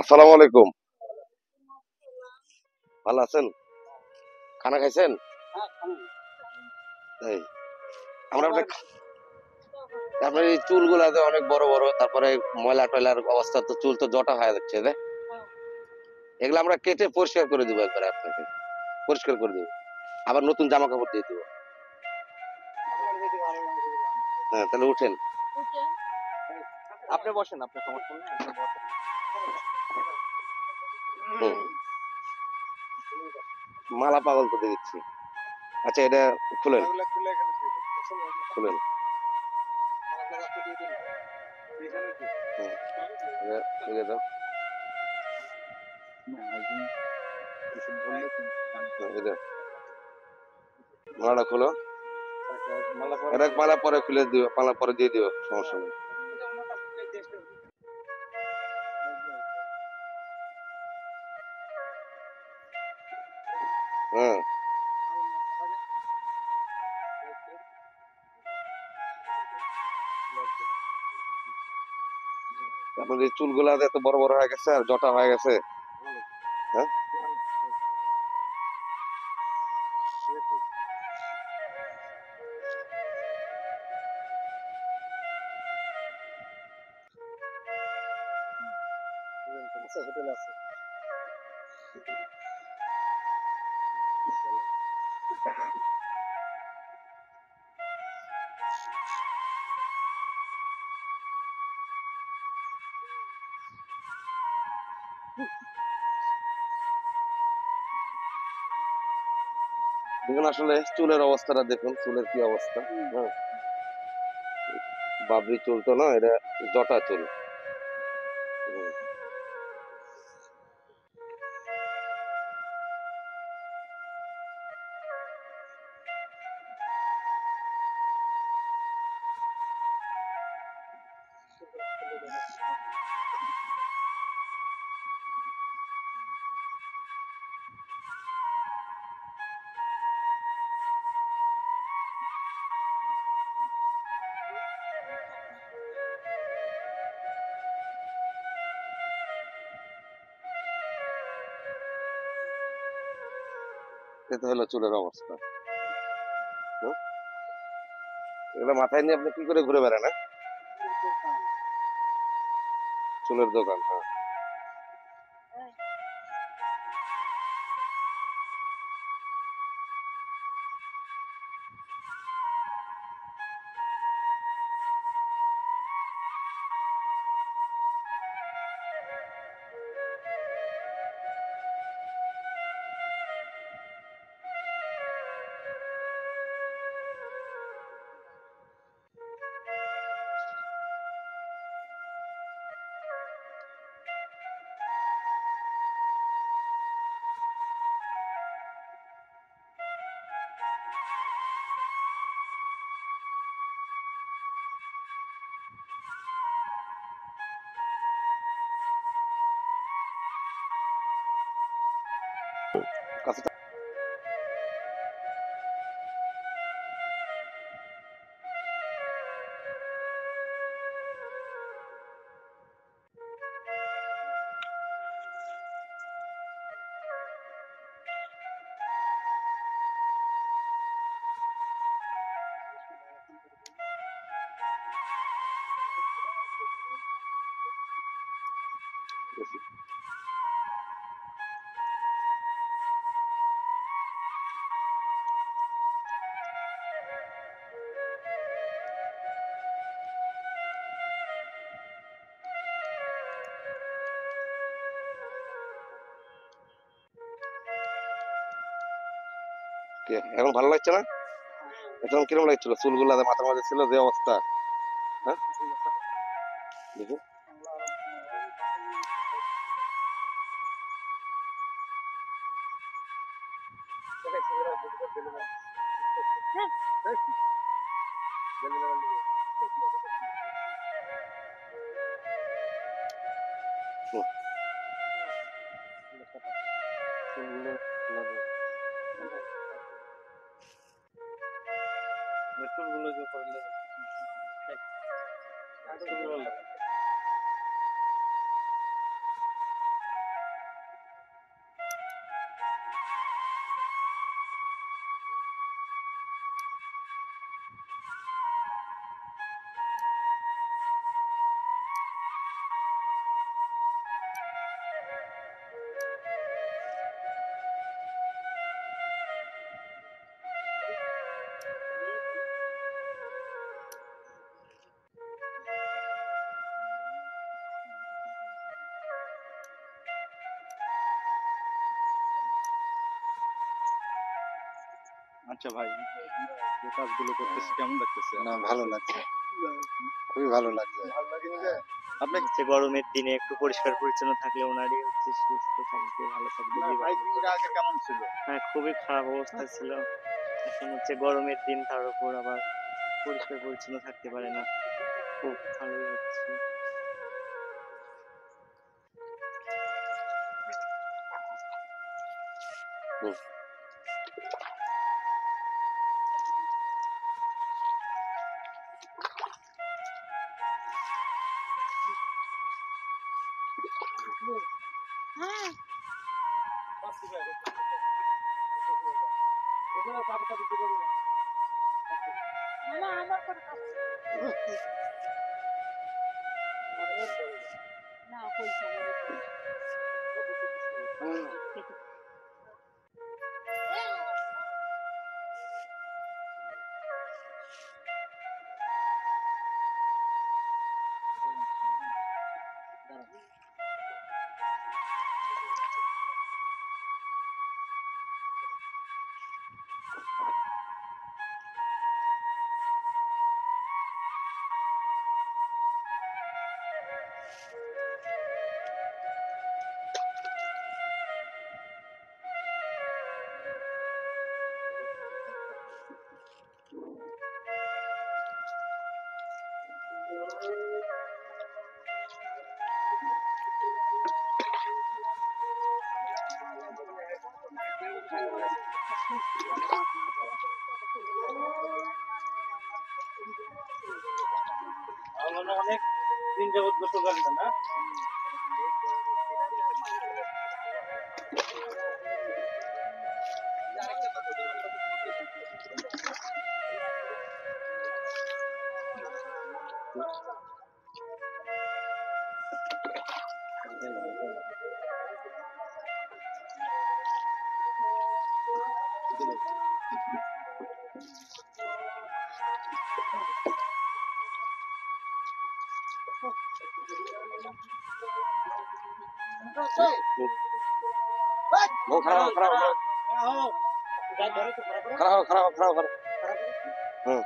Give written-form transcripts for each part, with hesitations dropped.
আসসালামু আলাইকুম। ভালো আছেন? খানা খাইছেন? এই আমরা আপনার এই চুলগুলা যে অনেক বড় বড়, তারপরে ময়লা টয়লার অবস্থা, তো চুল তো জটা হয়ে যাচ্ছে যে, এগুলো আমরা কেটে পরিষ্কার করে দিব, একবারে আপনাকে পরিষ্কার করে দিব, আবার নতুন জামা কাপড় দিয়ে দিব। হ্যাঁ, তাহলে উঠেন। আপনি বসেন, আপনার সমস্যা নেই, আপনি বসেন। হুম, মালা পাগল তো দেখছি। আচ্ছা, এটা খুলেন, খুলেন। হুম, এটা রেখে দাও। এটা মালাটা খুলো। এটা মালা পরে খুলে দিও, মালা পরে দিয়ে দিও, সমস্যা নেই। হ্যাঁ, আপনার এই চুলগুলা যে এত বড় বড় হয়ে গেছে আর জটা হয়ে গেছে। হ্যাঁ, হোটেল আছে। দেখুন আসলে চুলের অবস্থাটা দেখুন, চুলের কি অবস্থা। হ্যাঁ, বাবরি চুল তো না, এটা জটা চুল। হুম, এটা হলো চুলের অবস্থা। হুম, এগুলো মাথায় নিয়ে আপনি কি করে ঘুরে বেড়ান, হ্যাঁ? চুলের দোকান, হ্যাঁ। কাছে বেশি। এখন ভালো লাগছে না? এখন কিরকম লাগছিল? চুলগুলা যে মাথার মাঝে ছিল, যে অবস্থা। হ্যাঁ, দেখি। হুম, চুলগুলো যে করলে আচ্ছা ভাই, যে কাজগুলো করতেছে কেমন লাগতেছে? না, ভালো লাগছে, খুবই ভালো লাগছে। আপনি হচ্ছে গরমের দিনে একটু পরিষ্কার পরিচ্ছন্ন থাকলে ওনারই হচ্ছে সুস্থ থাকবে, ভালো থাকবে জীবন। আগে কেমন ছিল? হ্যাঁ, খুবই খারাপ অবস্থা ছিল। এখন হচ্ছে গরমের দিন, তার উপর আবার পরিষ্কার পরিচ্ছন্ন থাকতে পারে না। খুব ভালোই হচ্ছে। হুম। অনেক দিন যাবত গোসল করেন না? ও খারাপ খারাপ খারাপ খারাপ খারাপ খারাপ হুম।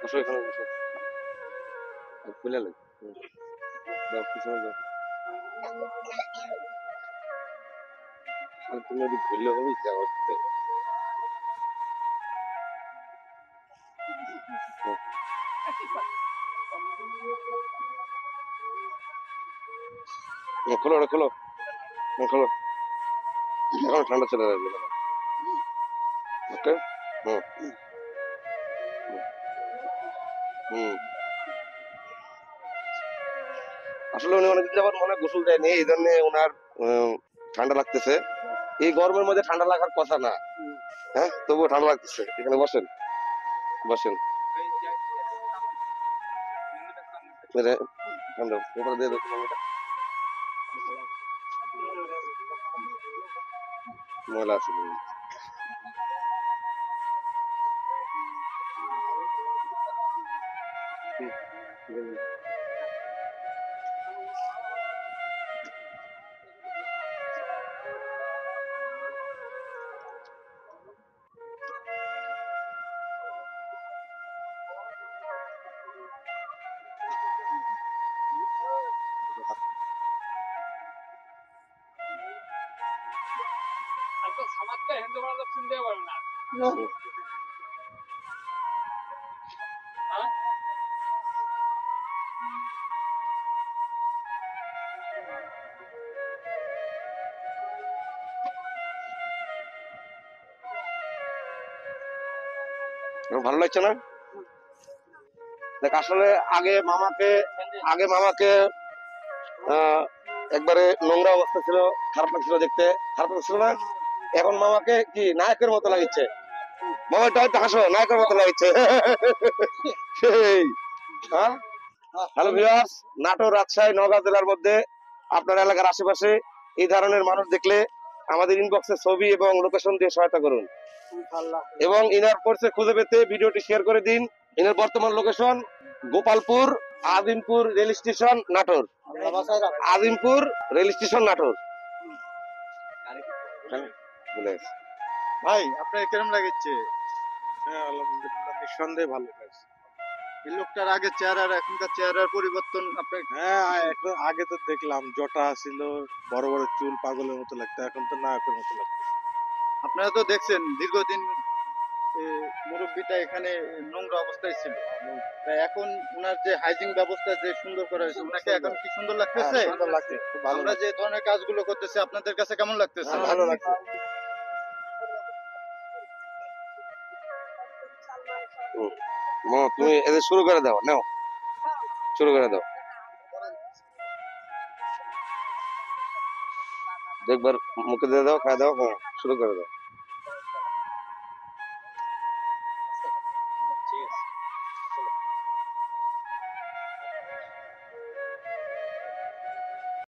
বসো এখানে বসো খুলে লে দাও পিছনে দাও তুমি যদি ঘুরলে হবে যাও খোলো ওটা খোলো খোলো এখন ঠান্ডা চলে যাবে ওকে হুম হুম আসলে উনি অনেকদিন যাবার মনে হয় গোসল দেয়নি এই জন্য ওনার ঠান্ডা লাগতেছে এই গরমের মধ্যে ঠান্ডা লাগার কথা না হ্যাঁ তবুও ঠান্ডা লাগতেছে এখানে বসেন বসেন ঠান্ডা ওপরে দিয়ে দেখুন ময়লা আছে ভালো লাগছে না দেখ আসলে আগে মামাকে আহ, একবারে নোংরা অবস্থা ছিল, খারাপ লাগছিল দেখতে, খারাপ লাগছিল না? এখন মামাকে কি নায়কের মতো লাগছে, মামা একটু হাসো, নায়কের মতো লাগছে। সেই হ্যাঁ। হ্যালো ভিউয়ার্স, নাটোর, রাজশাহী, নওগাঁ জেলার মধ্যে আপনার এলাকার আশেপাশে এই ধরনের মানুষ দেখলে আমাদের ইনবক্সে ছবি এবং লোকেশন দিয়ে সহায়তা করুন এবং ইনার পরিচয় খুঁজে পেতে ভিডিওটি শেয়ার করে দিন। ইনার বর্তমান location Gopalpur Azimpur rail station Natore, Azimpur rail station Natore. হ্যাঁ, বলে গেছে। ভাই আপনার কিরম লাগছে? হ্যাঁ আলহামদুলিল্লাহ, নিঃসন্দেহে ভালো লাগছে। এই লোকটার আগে চেহারা আর এখনকার চেহারার পরিবর্তন আপনার হ্যাঁ এখন আগে তো দেখলাম জটা ছিল, বড় বড় চুল, পাগলের মতো লাগতো, এখন তো নায়কের মতো লাগতো। আপনারা তো দেখছেন দীর্ঘদিন মুরব্বীটা এখানে নোংরা অবস্থায় ছিল, তাই এখন ওনার যে হাইজিন ব্যবস্থা যে সুন্দর করা হয়েছে, ওনাকে এখন কি সুন্দর লাগতেছে? সুন্দর লাগছে, খুব ভালো আমরা যে ধরনের কাজগুলো করতেছি আপনাদের কাছে কেমন লাগতেছে? ভালো লাগছে। তুমি এদের শুরু করে দাও, নাও শুরু করে দাও, একবার মুখে দিয়ে দাও, খাই দাও, হ্যাঁ শুরু করে দাও।